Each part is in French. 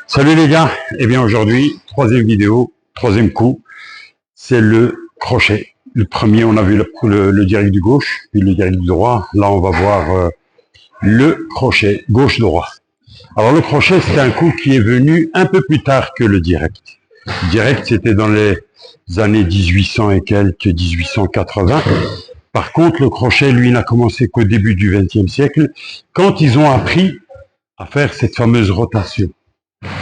Salut les gars, eh bien aujourd'hui, troisième vidéo, troisième coup, c'est le crochet. Le premier, on a vu le direct du gauche, puis le direct du droit. Là, on va voir le crochet gauche-droit. Alors le crochet, c'est un coup qui est venu un peu plus tard que le direct. Le direct, c'était dans les années 1800 et quelques, 1880. Par contre, le crochet, lui, n'a commencé qu'au début du XXe siècle, quand ils ont appris à faire cette fameuse rotation.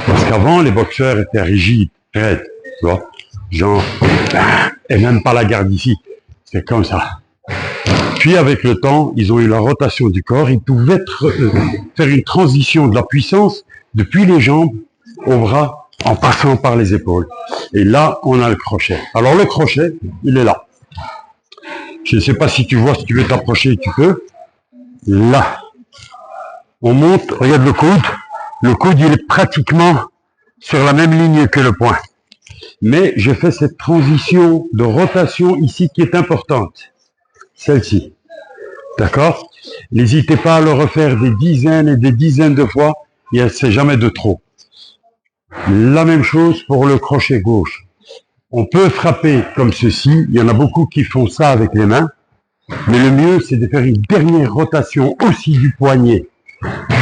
Parce qu'avant, les boxeurs étaient rigides, raides, tu vois, genre, et même pas la garde ici, c'est comme ça. Puis avec le temps, ils ont eu la rotation du corps, ils pouvaient faire une transition de la puissance depuis les jambes au bras en passant par les épaules. Et là, on a le crochet. Alors le crochet, il est là. Je ne sais pas si tu vois, si tu veux t'approcher, tu peux. Là, on monte, regarde le coude. Le coude, il est pratiquement sur la même ligne que le poing. Mais je fais cette transition de rotation ici qui est importante. Celle-ci. D'accord? N'hésitez pas à le refaire des dizaines et des dizaines de fois. Et c'est jamais de trop. La même chose pour le crochet gauche. On peut frapper comme ceci. Il y en a beaucoup qui font ça avec les mains. Mais le mieux, c'est de faire une dernière rotation aussi du poignet.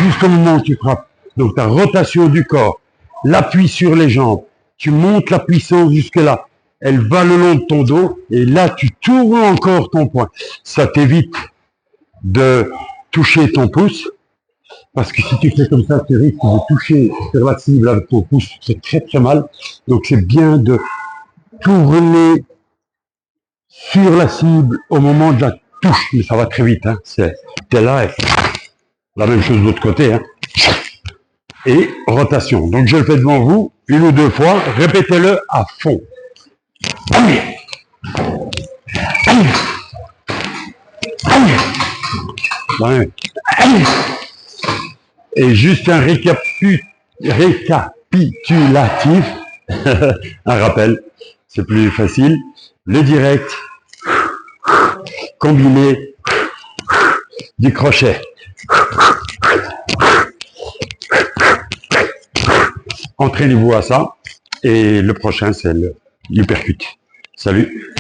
Jusqu'au moment où tu frappes. Donc ta rotation du corps, l'appui sur les jambes, tu montes la puissance jusque là, elle va le long de ton dos, et là tu tournes encore ton poing. Ça t'évite de toucher ton pouce, parce que si tu fais comme ça, tu risques de toucher sur la cible avec ton pouce, c'est très très mal. Donc c'est bien de tourner sur la cible au moment de la touche, mais ça va très vite, hein. T'es là, et la même chose de l'autre côté, hein. Et rotation. Donc je le fais devant vous, une ou deux fois, répétez-le à fond. Allez. Allez. Allez. Ouais. Allez. Et juste un récapitulatif, un rappel, c'est plus facile. Le direct, combiné du crochet. Entraînez-vous à ça. Et le prochain, c'est l'uppercut. Salut!